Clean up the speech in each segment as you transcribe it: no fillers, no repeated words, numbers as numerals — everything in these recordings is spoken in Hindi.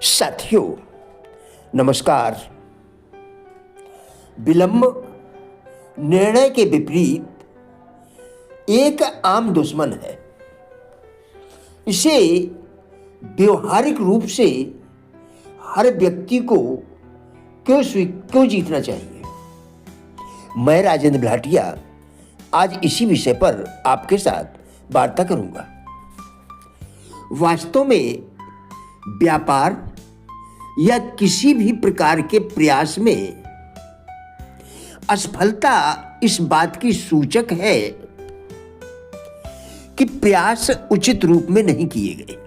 साथियों नमस्कार। विलंब निर्णय के विपरीत एक आम दुश्मन है। इसे व्यवहारिक रूप से हर व्यक्ति को क्यों जीतना चाहिए। मैं राजेंद्र भाटिया आज इसी विषय पर आपके साथ वार्ता करूंगा। वास्तव में व्यापार या किसी भी प्रकार के प्रयास में असफलता इस बात की सूचक है कि प्रयास उचित रूप में नहीं किए गए।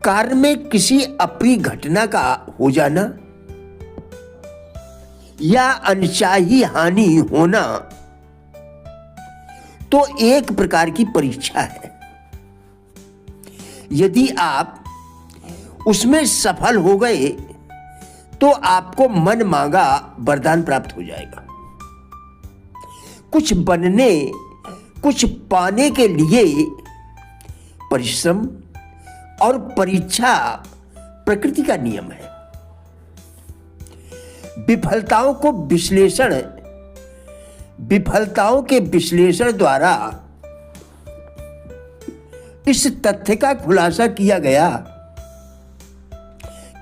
कार्य में किसी अप्रिय घटना का हो जाना या अनचाही हानि होना तो एक प्रकार की परीक्षा है। यदि आप उसमें सफल हो गए तो आपको मन मांगा वरदान प्राप्त हो जाएगा। कुछ बनने, कुछ पाने के लिए परिश्रम और परीक्षा प्रकृति का नियम है। विफलताओं के विश्लेषण द्वारा इस तथ्य का खुलासा किया गया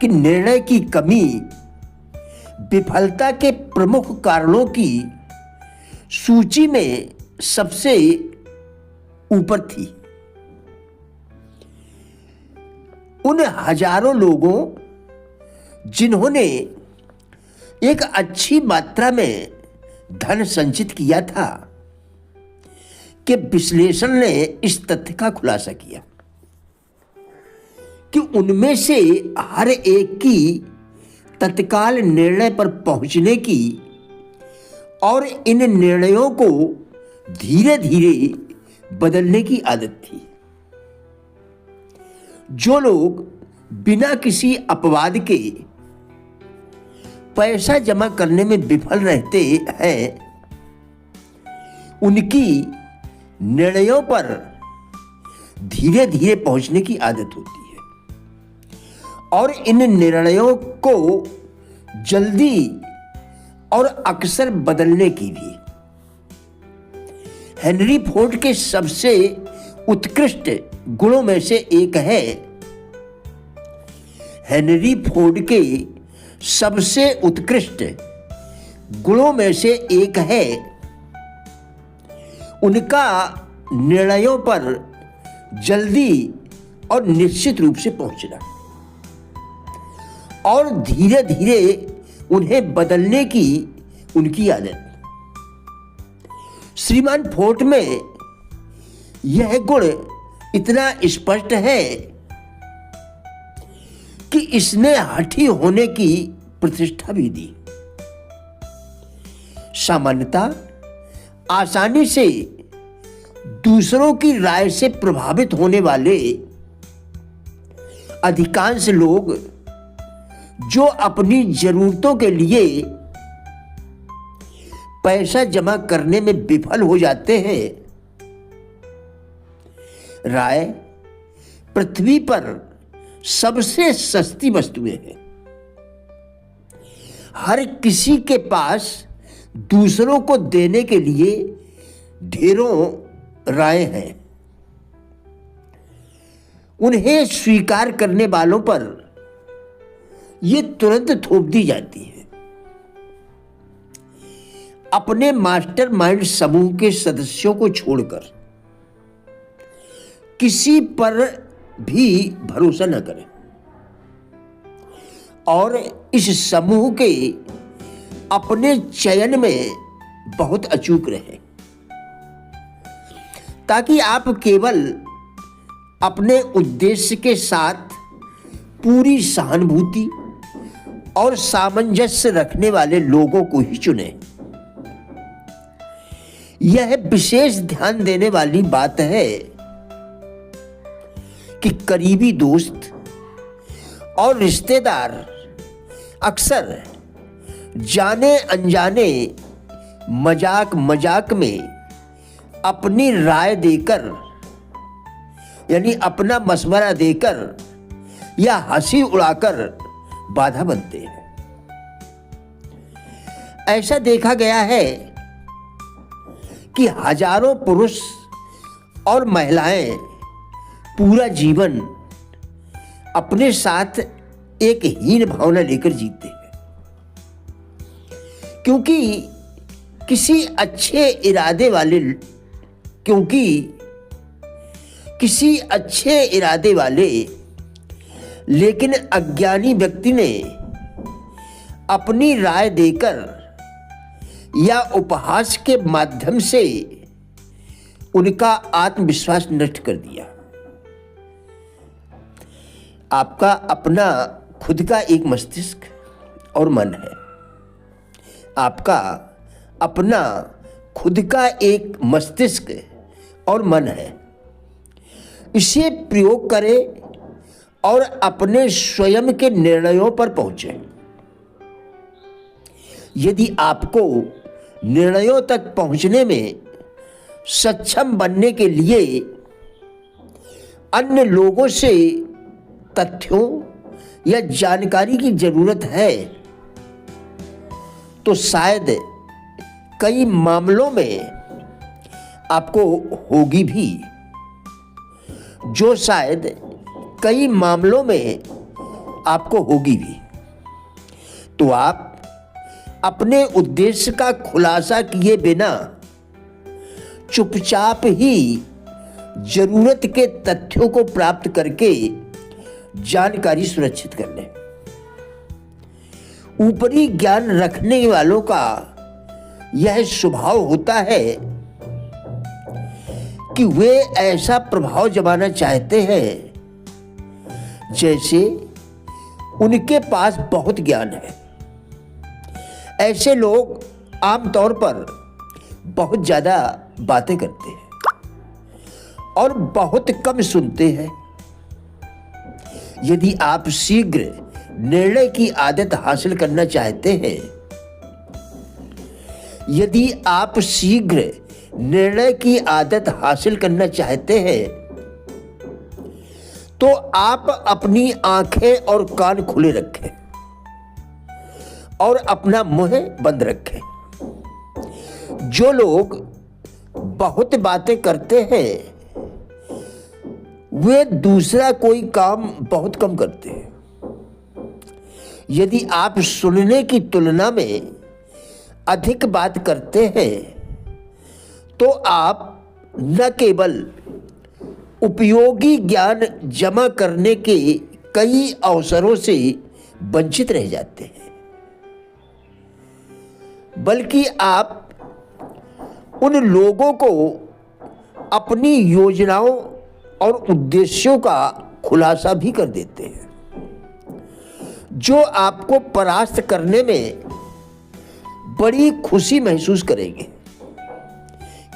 कि निर्णय की कमी विफलता के प्रमुख कारणों की सूची में सबसे ऊपर थी। उन हजारों लोगों जिन्होंने एक अच्छी मात्रा में धन संचित किया था कि विश्लेषण ने इस तथ्य का खुलासा किया कि उनमें से हर एक की तत्काल निर्णय पर पहुंचने की और इन निर्णयों को धीरे धीरे बदलने की आदत थी। जो लोग बिना किसी अपवाद के पैसा जमा करने में विफल रहते हैं, उनकी निर्णयों पर धीरे धीरे पहुंचने की आदत होती है और इन निर्णयों को जल्दी और अक्सर बदलने की भी। हेनरी फोर्ड के सबसे उत्कृष्ट गुणों में से एक है हेनरी फोर्ड के सबसे उत्कृष्ट गुणों में से एक है उनका निर्णयों पर जल्दी और निश्चित रूप से पहुंचना और धीरे धीरे उन्हें बदलने की उनकी आदत। श्रीमान फोर्ड में यह गुण इतना स्पष्ट है कि इसने हठी होने की प्रतिष्ठा भी दी। सामान्यतः आसानी से दूसरों की राय से प्रभावित होने वाले अधिकांश लोग जो अपनी जरूरतों के लिए पैसा जमा करने में विफल हो जाते हैं, राय पृथ्वी पर सबसे सस्ती वस्तुएं हैं। हर किसी के पास दूसरों को देने के लिए ढेरों राय हैं। उन्हें स्वीकार करने वालों पर यह तुरंत थोप दी जाती है। अपने मास्टरमाइंड समूह के सदस्यों को छोड़कर किसी पर भी भरोसा न करें और इस समूह के अपने चयन में बहुत अचूक रहें ताकि आप केवल अपने उद्देश्य के साथ पूरी सहानुभूति और सामंजस्य रखने वाले लोगों को ही चुनें। यह विशेष ध्यान देने वाली बात है कि करीबी दोस्त और रिश्तेदार अक्सर जाने अनजाने मजाक में अपनी राय देकर यानी अपना मशवरा देकर या हंसी उड़ाकर बाधा बनते हैं। ऐसा देखा गया है कि हजारों पुरुष और महिलाएं पूरा जीवन अपने साथ एक हीन भावना लेकर जीते हैं, क्योंकि किसी अच्छे इरादे वाले लेकिन अज्ञानी व्यक्ति ने अपनी राय देकर या उपहास के माध्यम से उनका आत्मविश्वास नष्ट कर दिया। आपका अपना खुद का एक मस्तिष्क और मन है। आपका अपना खुद का एक मस्तिष्क और मन है। इसे प्रयोग करें और अपने स्वयं के निर्णयों पर पहुंचे। यदि आपको निर्णयों तक पहुंचने में सक्षम बनने के लिए अन्य लोगों से तथ्यों या जानकारी की जरूरत है, तो शायद कई मामलों में आपको होगी भी, तो आप अपने उद्देश्य का खुलासा किए बिना चुपचाप ही जरूरत के तथ्यों को प्राप्त करके जानकारी सुरक्षित कर लें। ऊपरी ज्ञान रखने वालों का यह स्वभाव होता है कि वे ऐसा प्रभाव जमाना चाहते हैं जैसे उनके पास बहुत ज्ञान है। ऐसे लोग आमतौर पर बहुत ज्यादा बातें करते हैं और बहुत कम सुनते हैं। यदि आप शीघ्र निर्णय की आदत हासिल करना चाहते हैं, तो आप अपनी आंखें और कान खुले रखें और अपना मुंह बंद रखें। जो लोग बहुत बातें करते हैं वे दूसरा कोई काम बहुत कम करते हैं। यदि आप सुनने की तुलना में अधिक बात करते हैं तो आप न केवल उपयोगी ज्ञान जमा करने के कई अवसरों से वंचित रह जाते हैं, बल्कि आप उन लोगों को अपनी योजनाओं और उद्देश्यों का खुलासा भी कर देते हैं जो आपको परास्त करने में बड़ी खुशी महसूस करेंगे,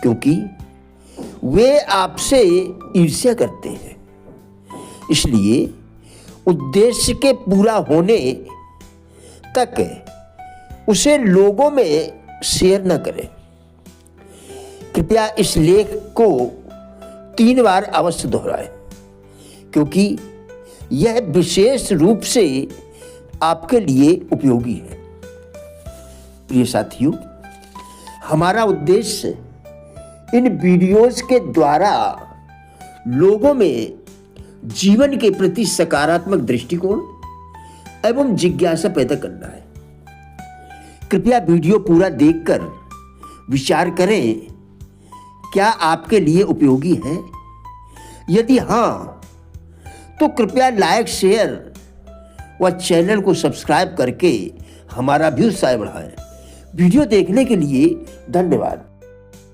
क्योंकि वे आपसे ईर्ष्या करते हैं। इसलिए उद्देश्य के पूरा होने तक उसे लोगों में शेयर न करें। कृपया इस लेख को 3 बार अवश्य दोहराएं, क्योंकि यह विशेष रूप से आपके लिए उपयोगी है। प्रिय साथियों, हमारा उद्देश्य इन वीडियोस के द्वारा लोगों में जीवन के प्रति सकारात्मक दृष्टिकोण एवं जिज्ञासा पैदा करना है। कृपया वीडियो पूरा देखकर विचार करें, क्या आपके लिए उपयोगी है? यदि हाँ, तो कृपया लाइक, शेयर व चैनल को सब्सक्राइब करके हमारा भी उत्साह बढ़ाएं। वीडियो देखने के लिए धन्यवाद।